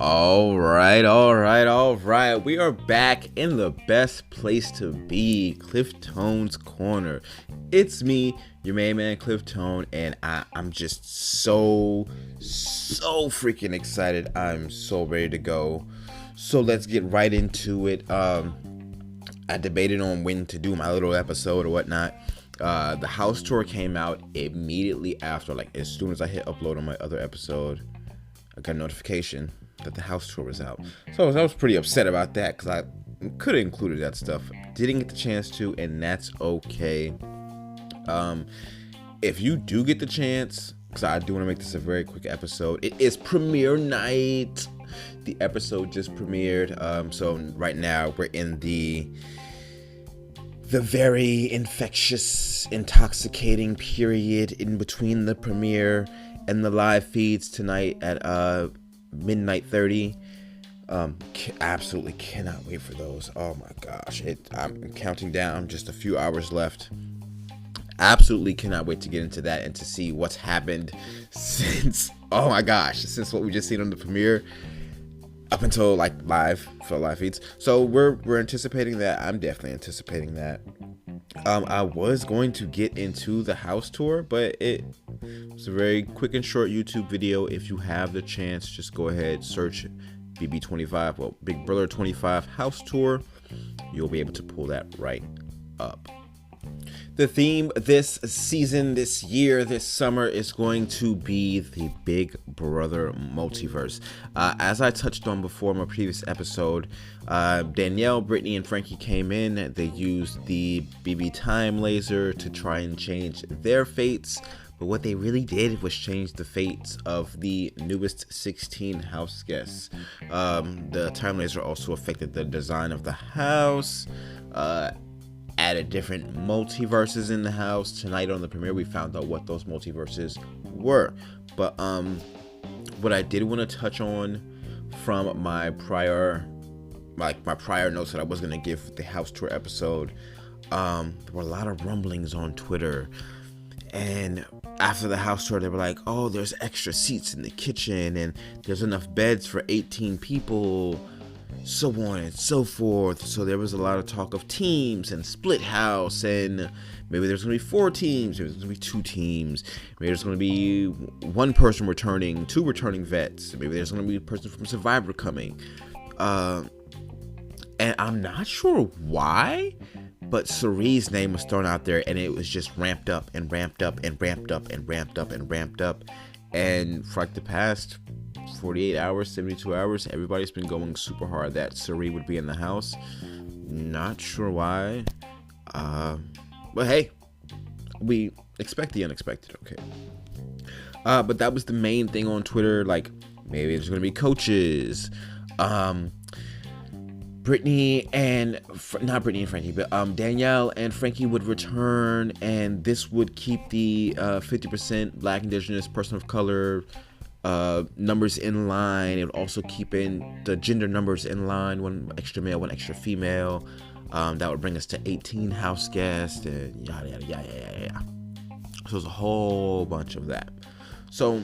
All right. We are back in the best place to be, Cliff Tone's Corner. It's me, your main man, Cliff Tone, and I'm just so freaking excited. I'm so ready to go. So let's get right into it. I debated on when to do my little episode or whatnot. The house tour came out immediately after, like as soon as I hit upload on my other episode, I got a notification that the house tour was out. So I was pretty upset about that because I could have included that stuff. Didn't get the chance to, and that's okay. If you do get the chance, because I do want to make this a very quick episode, it is premiere night. The episode just premiered. So right now we're in the very infectious, intoxicating period in between the premiere and the live feeds tonight at midnight 30. Absolutely cannot wait for those. Oh my gosh, I'm counting down, just a few hours left. Absolutely cannot wait to get into that and to see what's happened since since what we just seen on the premiere up until like live feeds. So we're anticipating that. I'm definitely anticipating that. I was going to get into the house tour, but it was a very quick and short YouTube video. If you have the chance, just go ahead, search BB25, well, Big Brother 25 house tour. You'll be able to pull that right up. The theme this season, this year, this summer is going to be the Big Brother Multiverse. As I touched on before in my previous episode, Danielle, Brittany, and Frankie came in. They used the BB time laser to try and change their fates. But what they really did was change the fates of the newest 16 house guests. The time laser also affected the design of the house. Added different multiverses in the house. Tonight on the premiere, we found out what those multiverses were. But what I did want to touch on from my prior notes that I was going to give the house tour episode, there were a lot of rumblings on Twitter. And after the house tour, they were like, oh, there's extra seats in the kitchen and there's enough beds for 18 people. So on and so forth. So there was a lot of talk of teams and split house, and maybe there's going to be 4 teams, maybe there's going to be 2 teams, maybe there's going to be 1 person returning, 2 returning vets, maybe there's going to be a person from Survivor coming. And I'm not sure why, but Cerie's name was thrown out there, and it was just ramped up and ramped up and ramped up and ramped up and ramped up. And for like the past 48 hours, 72 hours, everybody's been going super hard that Cirie would be in the house. Not sure why. But hey, we expect the unexpected, okay? But that was the main thing on Twitter. Like, maybe there's going to be coaches. Brittany and not Brittany and Frankie, but Danielle and Frankie would return, and this would keep the 50% Black, Indigenous, person of color numbers in line. It would also keep in the gender numbers in line, 1 extra male, 1 extra female. That would bring us to 18 house guests and yada yada yada yada yada. So there's a whole bunch of that. So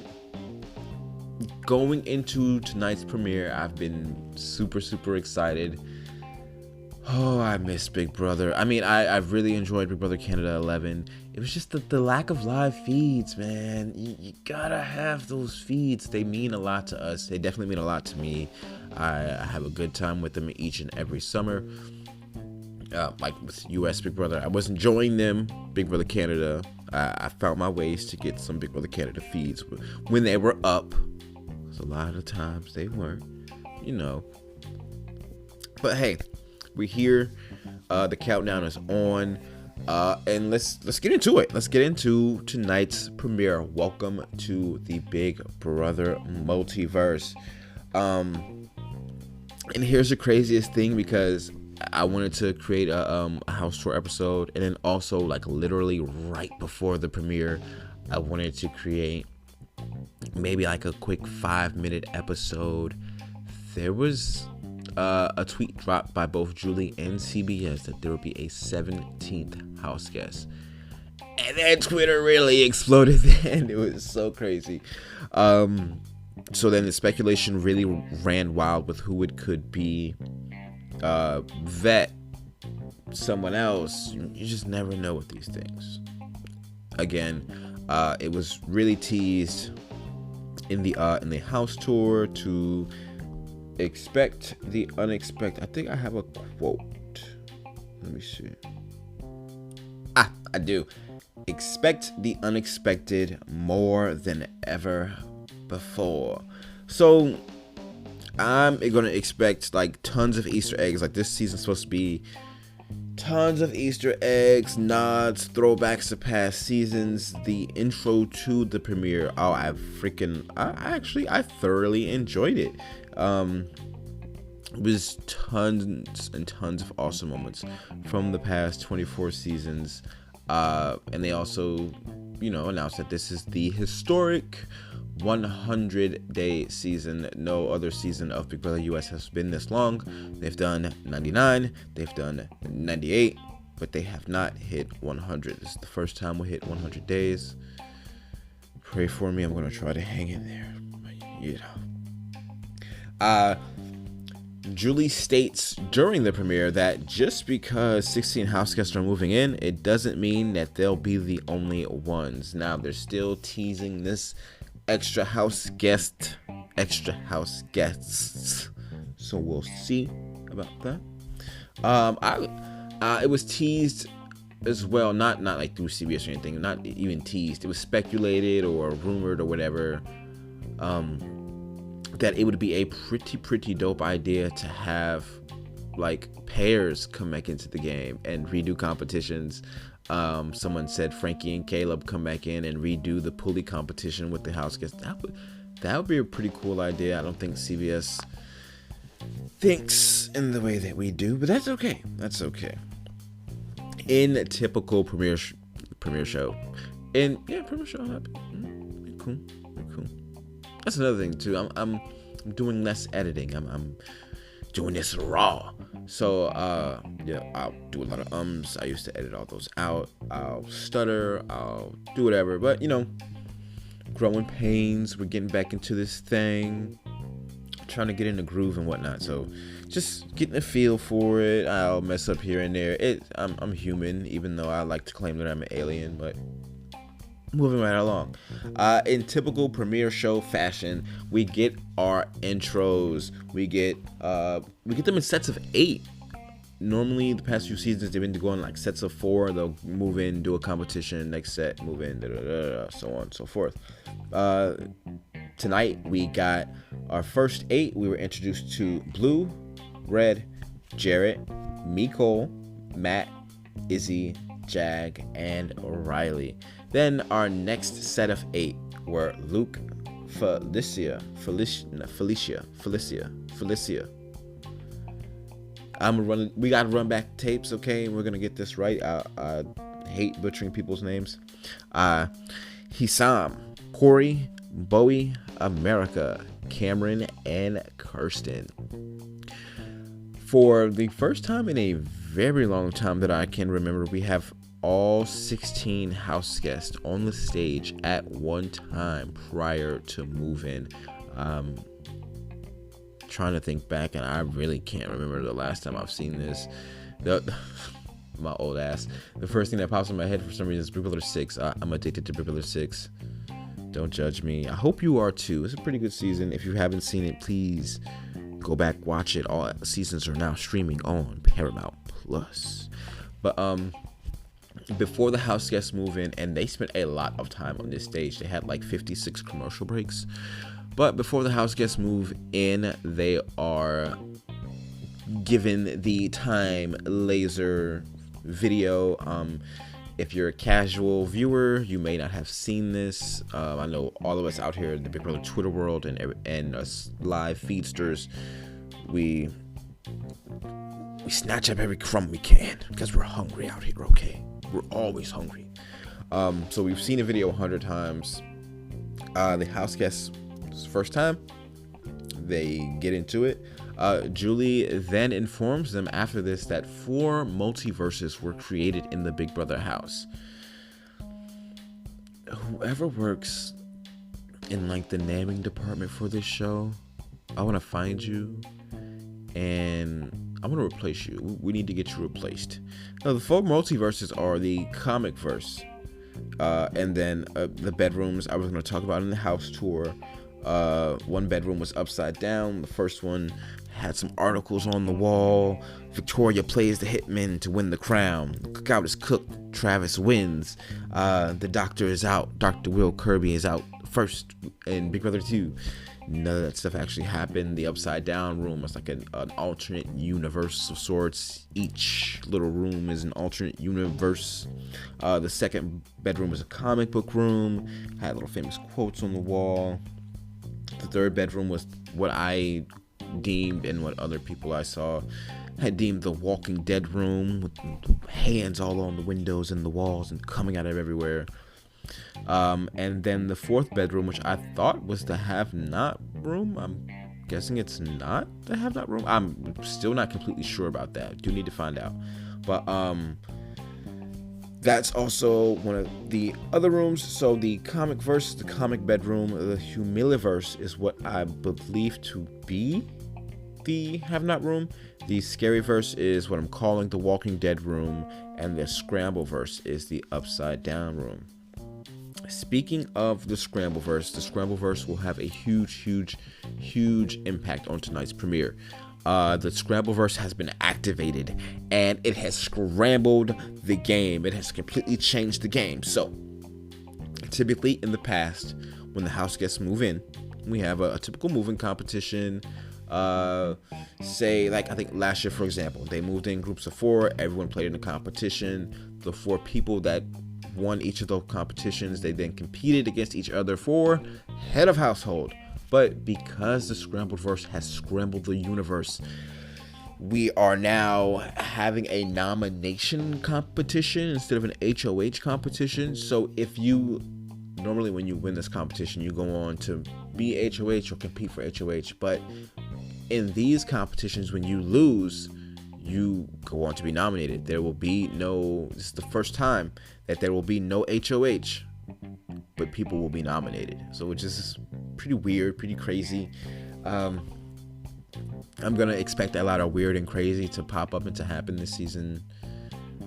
going into tonight's premiere, I've been super excited. Oh, I miss Big Brother. I mean, I've really enjoyed Big Brother Canada 11. It was just the lack of live feeds, man. You gotta have those feeds. They mean a lot to us. They definitely mean a lot to me. I have a good time with them each and every summer. Like with US Big Brother, I was enjoying them. Big Brother Canada, I found my ways to get some Big Brother Canada feeds when they were up. Because a lot of the times they weren't, But hey, we're here. The countdown is on. And let's get into it. Let's get into tonight's premiere. Welcome to the Big Brother Multiverse. And here's the craziest thing, because I wanted to create a house tour episode, and then also like literally right before the premiere, I wanted to create maybe like a quick 5-minute episode. There was a tweet dropped by both Julie and CBS that there would be a 17th house guest, and then Twitter really exploded. Then it was so crazy. So then the speculation really ran wild with who it could be. Vet, someone else. You just never know with these things. Again, it was really teased in the house tour to expect the unexpected. I think I have a quote. Let me see. I do. Expect the unexpected more than ever before. So I'm gonna expect like tons of Easter eggs. Like this season's supposed to be tons of Easter eggs, nods, throwbacks to past seasons. The intro to the premiere, I thoroughly enjoyed it. It was tons and tons of awesome moments from the past 24 seasons. And they also, announced that this is the historic 100-day season. No other season of Big Brother US has been this long. They've done 99, they've done 98, but they have not hit 100. This is the first time we hit 100 days. Pray for me. I'm going to try to hang in there. Julie states during the premiere that just because 16 house guests are moving in, it doesn't mean that they'll be the only ones. Now, they're still teasing this extra house guests. So we'll see about that. It was teased as well, not like through CBS or anything, not even teased. It was speculated or rumored or whatever. That it would be a pretty dope idea to have like pairs come back into the game and redo competitions. Someone said Frankie and Caleb come back in and redo the pulley competition with the house guests. That would be a pretty cool idea. I don't think CBS thinks in the way that we do, but that's okay. In typical premiere show, premiere show happened. Cool. That's another thing too. I'm doing less editing. I'm doing this raw. So I'll do a lot of ums. I used to edit all those out. I'll stutter. I'll do whatever. But growing pains. We're getting back into this thing. Trying to get in the groove and whatnot. So just getting a feel for it. I'll mess up here and there. I'm human, even though I like to claim that I'm an alien, but moving right along. In typical premiere show fashion, we get our intros. We get them in sets of 8. Normally, the past few seasons, they've been going like sets of 4. They'll move in, do a competition, next set, move in, so on and so forth. Tonight, we got our first 8. We were introduced to Blue, Red, Jarrett, Miko, Matt, Izzy, Jag, and Riley. Then our next set of 8 were Luke, Felicia. We gotta run back tapes, okay? We're gonna get this right. I hate butchering people's names. Hisam, Corey, Bowie, America, Cameron, and Kirsten. For the first time in a very long time that I can remember, we have all 16 house guests on the stage at one time prior to move-in. Trying to think back, and I really can't remember the last time I've seen this. My old ass. The first thing that pops in my head for some reason is Big Brother 6. I'm addicted to Big Brother 6. Don't judge me. I hope you are too. It's a pretty good season. If you haven't seen it, please go back, watch it. All seasons are now streaming on Paramount Plus. But before the house guests move in, and they spent a lot of time on this stage. They had like 56 commercial breaks. But before the house guests move in, they are given the time laser video. If you're a casual viewer, you may not have seen this. I know all of us out here in the Big Brother Twitter world and us live feedsters, we snatch up every crumb we can because we're hungry out here, okay? We're always hungry. So we've seen the video 100 times. The house guests, first time, they get into it. Julie then informs them after this that 4 multiverses were created in the Big Brother house. Whoever works in like the naming department for this show. I want to find you and I'm going to replace you. We need to get you replaced. Now, the 4 multiverses are the comic verse. And then the bedrooms I was going to talk about in the house tour. One bedroom was upside down. The first one had some articles on the wall. Victoria plays the hitman to win the crown. The cookout is cooked. Travis wins. The doctor is out. Dr. Will Kirby is out first in Big Brother 2. None of that stuff actually happened. The upside down room was like an alternate universe of sorts. Each little room is an alternate universe. The second bedroom was a comic book room. Had little famous quotes on the wall. The third bedroom was what I deemed and what other people I saw had deemed the Walking Dead room, with hands all on the windows and the walls and coming out of everywhere. And then the fourth bedroom, which I thought was the Have Not room. I'm guessing it's not the Have Not room. I'm still not completely sure about that. Do need to find out. But that's also one of the other rooms. So the comic verse, the comic bedroom, the Humiliverse is what I believe to be the Have Not room. The Scary Verse is what I'm calling the Walking Dead room, and the Scramble Verse is the Upside Down room. Speaking of the Scrambleverse will have a huge impact on tonight's premiere. The Scrambleverse has been activated, and it has scrambled the game. It has completely changed the game. So, typically in the past, when the house guests move in, we have a typical moving competition. Say, like, I think last year, for example, they moved in groups of 4. Everyone played in a competition. The 4 people that won each of those competitions, they then competed against each other for head of household. But because the Scrambleverse has scrambled the universe, we are now having a nomination competition instead of an HOH competition. So if you normally, when you win this competition, you go on to be HOH or compete for HOH, but in these competitions, when you lose, you go on to be nominated. There will be no, this is the first time that there will be no HOH, but people will be nominated. So which is pretty weird, pretty crazy. I'm gonna expect a lot of weird and crazy to pop up and to happen this season.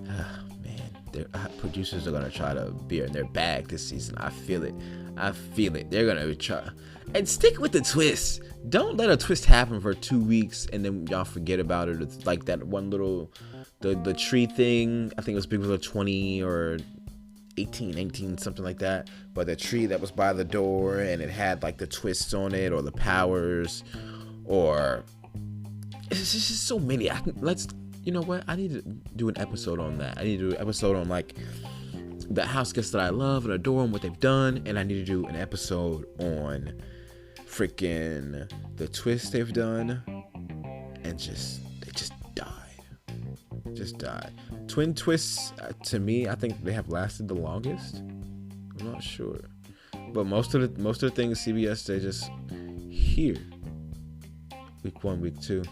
Man, producers are gonna try to be in their bag this season. I feel it. They're gonna try and stick with the twist. Don't let a twist happen for 2 weeks and then y'all forget about it. It's like that one little the tree thing. I think it was Big Brother 20 or 18, something like that. But the tree that was by the door and it had like the twists on it, or the powers, or it's just so many. You know what? I need to do an episode on that. I need to do an episode on like the house guests that I love and adore and what they've done, and I need to do an episode on freaking the twists they've done, and they just died. Twin twists, to me, I think they have lasted the longest. I'm not sure, but most of the things CBS, they just here. Week 1, week 2.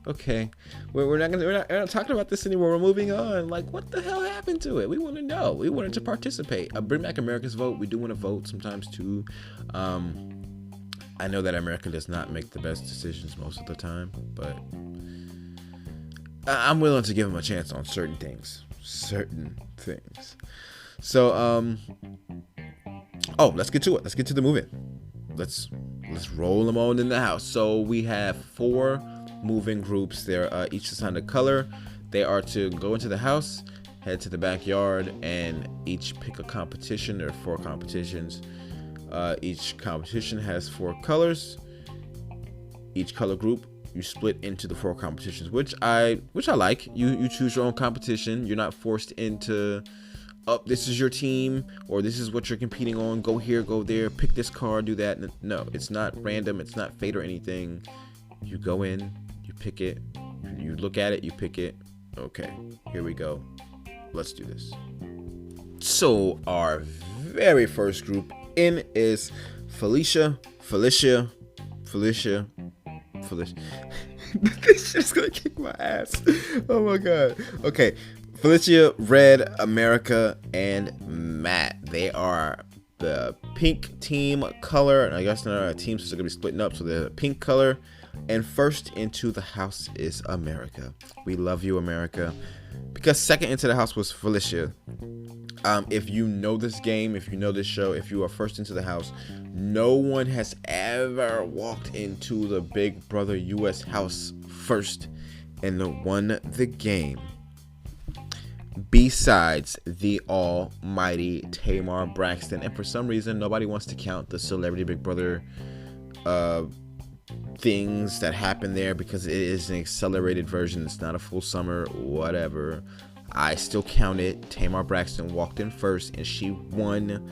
Okay, we're not talking about this anymore. We're moving on. Like, what the hell happened to it? We want to know. We wanted to participate. Bring back America's vote. We do want to vote sometimes too. I know that America does not make the best decisions most of the time, but I'm willing to give them a chance on certain things. So, let's get to it. Let's get to the movie. Let's roll them on in the house. So we have 4 moving groups. They're each assigned a color. They are to go into the house, head to the backyard, and each pick a competition. There are 4 competitions. Each competition has 4 colors. Each color group, you split into the 4 competitions, which I like. You choose your own competition. You're not forced into, this is your team, or this is what you're competing on. Go here, go there, pick this card, do that. No, it's not random. It's not fate or anything. You go in, you pick it, you look at it, you pick it. Okay, here we go. Let's do this. So our very first group in is Felicia. This shit's gonna kick my ass. Oh my god. Okay, Felicia, Red, America, and Matt. They are the pink team color, and I guess our teams are gonna be splitting up, so the pink color. And first into the house is America. We love you, America. Because second into the house was Felicia. If you know this game, if you know this show, if you are first into the house, no one has ever walked into the Big Brother US house first and won the game besides the almighty Tamar Braxton. And for some reason, nobody wants to count the Celebrity Big Brother things that happen there because it is an accelerated version. It's not a full summer, whatever. I still count it. Tamar Braxton walked in first and she won.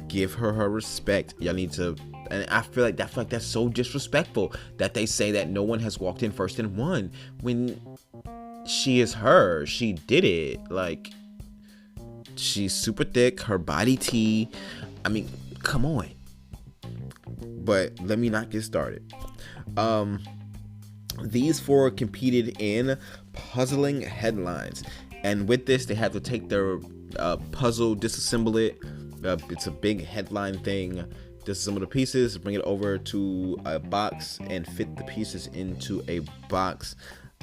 Give her her respect. Y'all need to. And I feel like that's so disrespectful that they say that no one has walked in first and won when she is her. She did it. Like, she's super thick. Her body tea. I mean, come on. But let me not get started. These four competed in puzzling headlines, and with this they had to take their puzzle, disassemble it. It's a big headline thing. Disassemble the pieces, bring it over to a box, and fit the pieces into a box.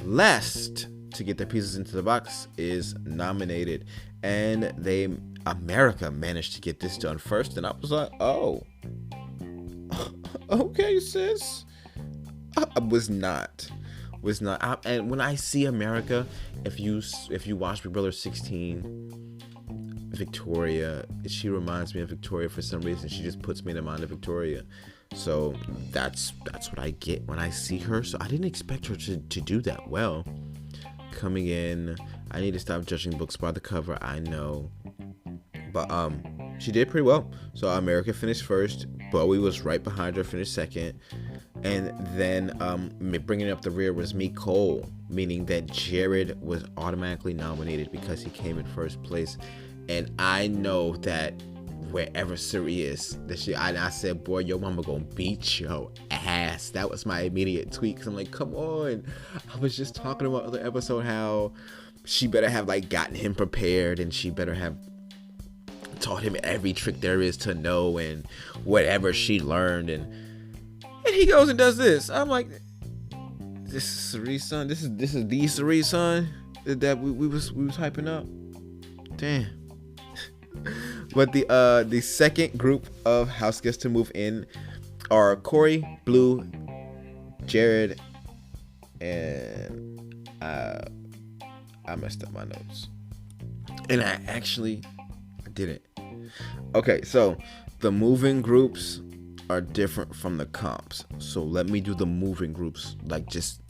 Last to get the pieces into the box is nominated, and America managed to get this done first, and I was like, oh, okay, sis. I was not. And when I see America, if you watch Big Brother 16, Victoria, she reminds me of Victoria for some reason. She just puts me in the mind of Victoria. So that's what I get when I see her. So I didn't expect her to do that well. Coming in, I need to stop judging books by the cover, I know. But she did pretty well. So America finished first. Bowie was right behind her, finished second. And then bringing up the rear was Nicole, meaning that Jared was automatically nominated because he came in first place. And I know that wherever Siri is, I said, boy, your mama gonna beat your ass. That was my immediate tweet, because I'm like, come on. I was just talking about other episode how she better have like gotten him prepared, and she better have taught him every trick there is to know and whatever she learned, and he goes and does this. I'm like, this is Cerie's son. This is the Cerie's son that we was hyping up. Damn. But the second group of house guests to move in are Corey, Blue, Jared, and I messed up my notes, and I didn't. Okay, so the moving groups are different from the comps. So let me do the moving groups, like just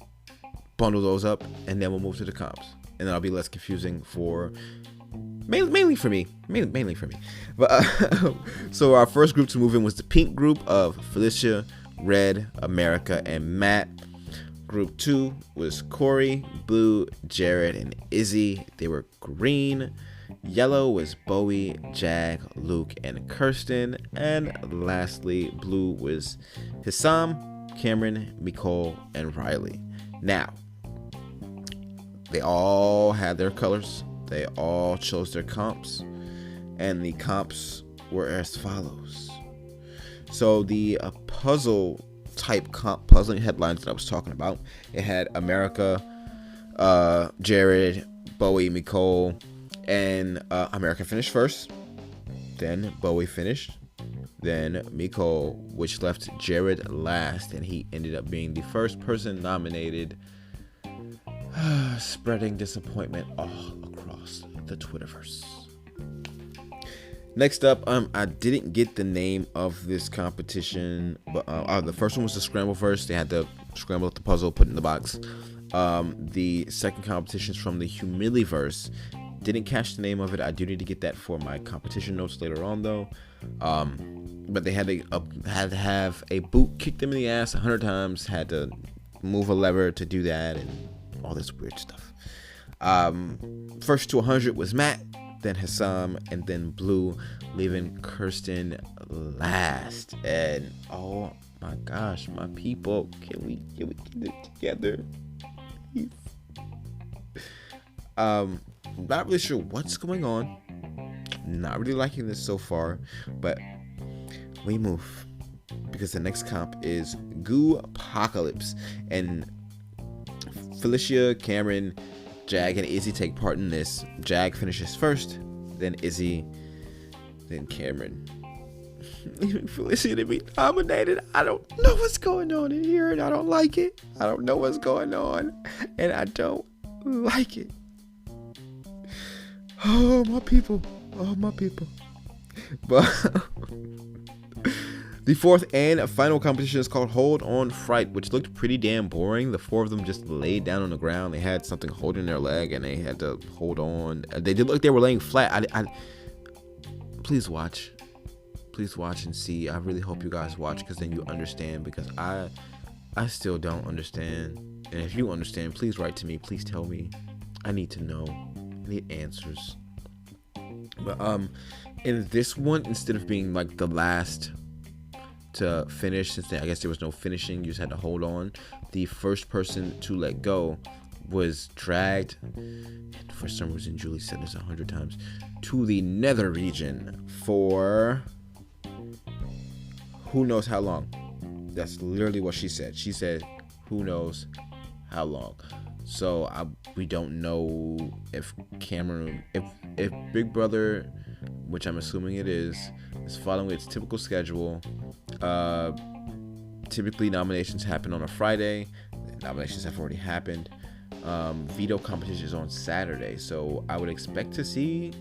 bundle those up, and then we'll move to the comps, and then I'll be less confusing for mainly for me. But so our first group to move in was the pink group of Felicia, Red, America, and Matt. Group 2 was Corey, Blue, Jared, and Izzy. They were green. Yellow was Bowie, Jag, Luke, and Kirsten. And lastly, blue was Hissam, Cameron, Nicole, and Riley. Now, they all had their colors. They all chose their comps. And the comps were as follows. So the puzzle type comp, puzzling headlines that I was talking about, it had America, Jared, Bowie, Nicole, and America finished first. Then Bowie finished. Then Nicole, which left Jared last, and he ended up being the first person nominated, spreading disappointment all across the Twitterverse. Next up, I didn't get the name of this competition, but the first one was the Scramble Verse. They had to scramble up the puzzle, put it in the box. The second competition is from the Humiliverse. Didn't catch the name of it. I do need to get that for my competition notes later on, though. But they had to have a boot kick them in the ass 100 times. Had to move a lever to do that, and all this weird stuff. First to 100 was Matt, then Hissam, and then Blue, leaving Kirsten last. And oh my gosh, my people, can we get it together, please? Not really sure what's going on. Not really liking this so far, but we move, because the next comp is Goo Apocalypse, and Felicia, Cameron, Jag, and Izzy take part in this. Jag finishes first, then Izzy, then Cameron. Leaving Felicia to be nominated. I don't know what's going on in here, and I don't like it. I don't know what's going on, and I don't like it. Oh, my people. Oh, my people. But the fourth and final competition is called Hold On Fright, which looked pretty damn boring. The four of them just laid down on the ground. They had something holding their leg, and they had to hold on. They did look like they were laying flat. Please watch. Please watch and see. I really hope you guys watch, because then you understand, because I still don't understand. And if you understand, please write to me. Please tell me. I need to know. I need answers. But in this one, instead of being like the last to finish, since I guess there was no finishing, you just had to hold on, the first person to let go was dragged, and for some reason Julie said this 100 times, to the nether region for who knows how long. That's literally what she said. She said, who knows how long. So we don't know if Cameron, if Big Brother, which I'm assuming it is following its typical schedule. Typically nominations happen on a Friday. Nominations have already happened. Veto competition is on Saturday, so I would expect to see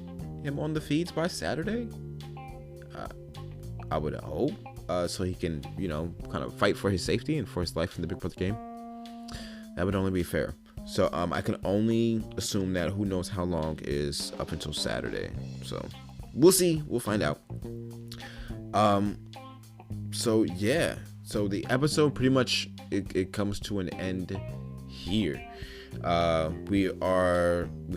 him on the feeds by Saturday. I would hope, so he can, kind of fight for his safety and for his life in the Big Brother game. That would only be fair. So I can only assume that who knows how long is up until Saturday. So we'll see. We'll find out. So yeah. So the episode pretty much it comes to an end here. We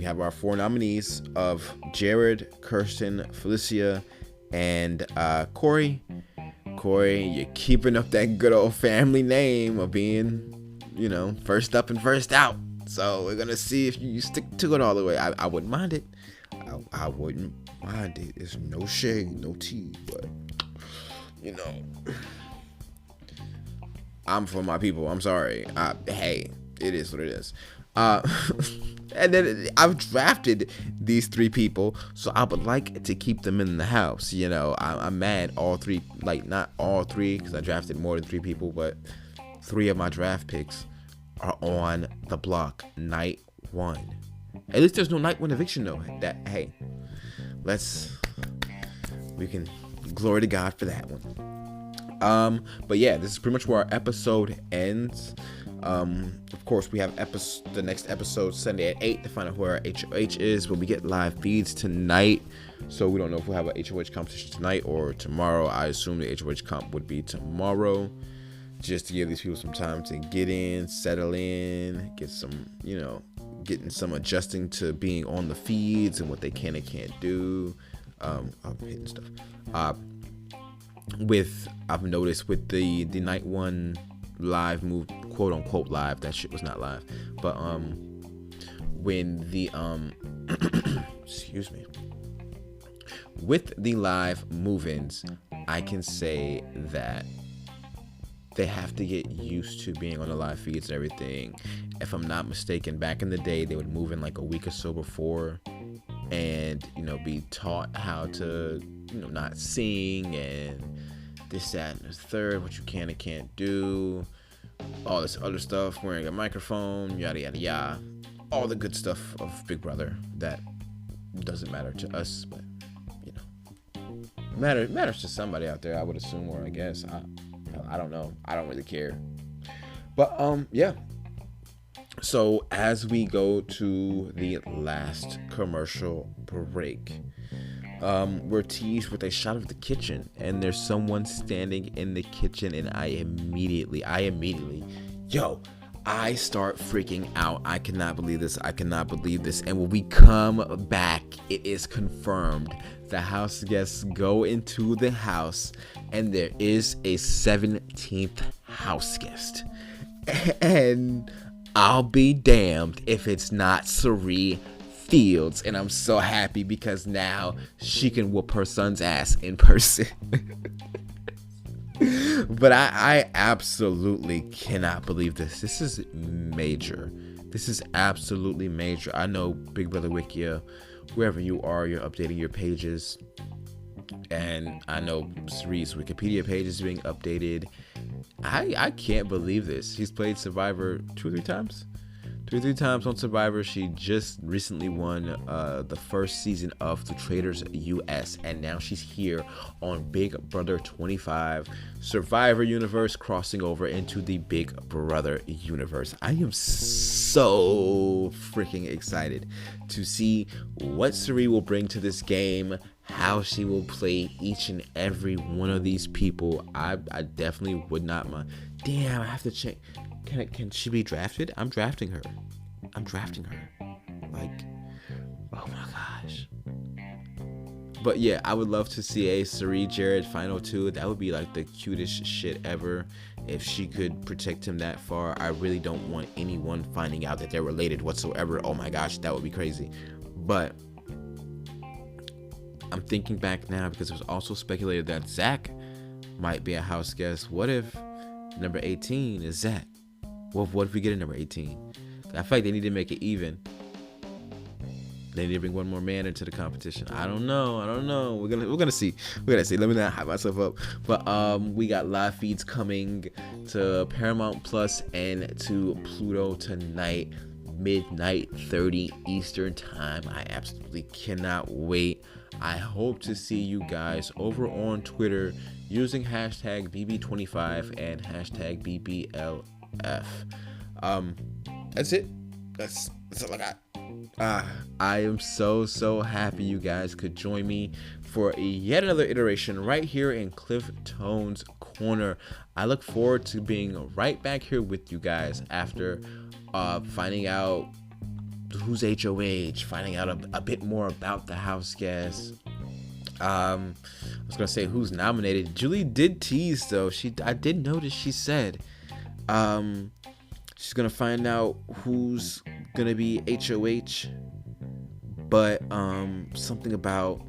have our four nominees of Jared, Kirsten, Felicia, and Corey. Corey, you're keeping up that good old family name of being, first up and first out. So we're gonna see if you stick to it all the way. I wouldn't mind it. I wouldn't mind it. There's no shade, no tea, but I'm for my people. I'm sorry. Hey, it is what it is. And then I've drafted these three people, so I would like to keep them in the house. I'm mad all three, like not all three, because I drafted more than three people, but three of my draft picks are on the block night one. At least there's no night one eviction though. We can glory to God for that one. But yeah, this is pretty much where our episode ends. Of course, we have the next episode Sunday at 8 to find out where our HOH is. But we get live feeds tonight, so we don't know if we'll have a HOH competition tonight or tomorrow. I assume the HOH comp would be tomorrow, just to give these people some time to get in, settle in, get some, getting some adjusting to being on the feeds and what they can and can't do. I'm hitting stuff. I've noticed with the night one live move, quote unquote live, that shit was not live, but when the excuse me, with the live move-ins, I can say that they have to get used to being on the live feeds and everything. If I'm not mistaken, back in the day, they would move in like a week or so before and, be taught how to, not sing and this, that, and the third, what you can and can't do, all this other stuff, wearing a microphone, yada, yada, yada. All the good stuff of Big Brother that doesn't matter to us, but, matters to somebody out there, I would assume, or I guess. I don't know. I don't really care. But yeah. So as we go to the last commercial break, we're teased with a shot of the kitchen, and there's someone standing in the kitchen, and I immediately, I start freaking out. I cannot believe this. And when we come back, it is confirmed. The house guests go into the house, and there is a 17th house guest. And I'll be damned if it's not Cirie Fields. And I'm so happy because now she can whoop her son's ass in person. But I absolutely cannot believe this. This is major. This is absolutely major. I know Big Brother Wikia, wherever you are, you're updating your pages. And I know Sari's Wikipedia page is being updated. I can't believe this. He's played Survivor 2 or 3 times. 2 or 3 times on Survivor. She just recently won the first season of The Traders US, and now she's here on Big Brother 25 Survivor universe, crossing over into the Big Brother universe. I am so freaking excited to see what Sari will bring to this game, how she will play each and every one of these people. I definitely would not mind. Damn, I have to check. Can she be drafted? I'm drafting her. Like, oh my gosh. But yeah, I would love to see a Sari Jared final 2. That would be like the cutest shit ever if she could protect him that far. I really don't want anyone finding out that they're related whatsoever. Oh my gosh, that would be crazy. But I'm thinking back now because it was also speculated that Zach might be a house guest. What if number 18 is Zach? Well, what if we get a number 18? I feel like they need to make it even. They need to bring one more man into the competition. I don't know. We're gonna see. Let me not hype myself up. But we got live feeds coming to Paramount Plus and to Pluto tonight, midnight 30 Eastern time. I absolutely cannot wait. I hope to see you guys over on Twitter using hashtag BB25 and hashtag BBLF. That's it. That's all I got. I am so happy you guys could join me for yet another iteration right here in Cliff Tone's Corner. I look forward to being right back here with you guys after finding out who's HOH, finding out a bit more about the house guests. I was gonna say who's nominated. Julie did tease though. I did notice she said she's gonna find out who's gonna be HOH, but something about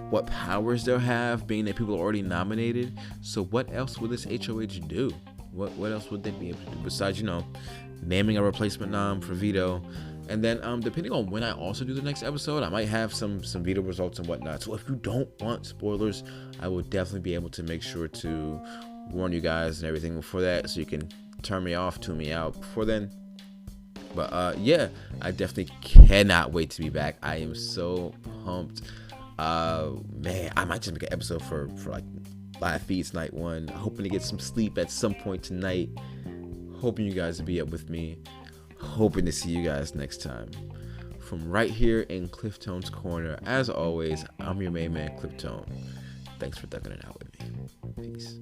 what powers they'll have, being that people are already nominated. So what else would this HOH do? What else would they be able to do besides, naming a replacement nom for Vito? And then depending on when I also do the next episode, I might have some Vito results and whatnot. So if you don't want spoilers, I will definitely be able to make sure to warn you guys and everything before that, so you can turn me off, tune me out before then. But yeah, I definitely cannot wait to be back. I am so pumped. Man, I might just make an episode for like live feeds night 1. Hoping to get some sleep at some point tonight. Hoping you guys will be up with me. Hoping to see you guys next time. From right here in Cliff Tone's Corner, as always, I'm your main man, Cliff Tone. Thanks for thugging it out with me. Peace.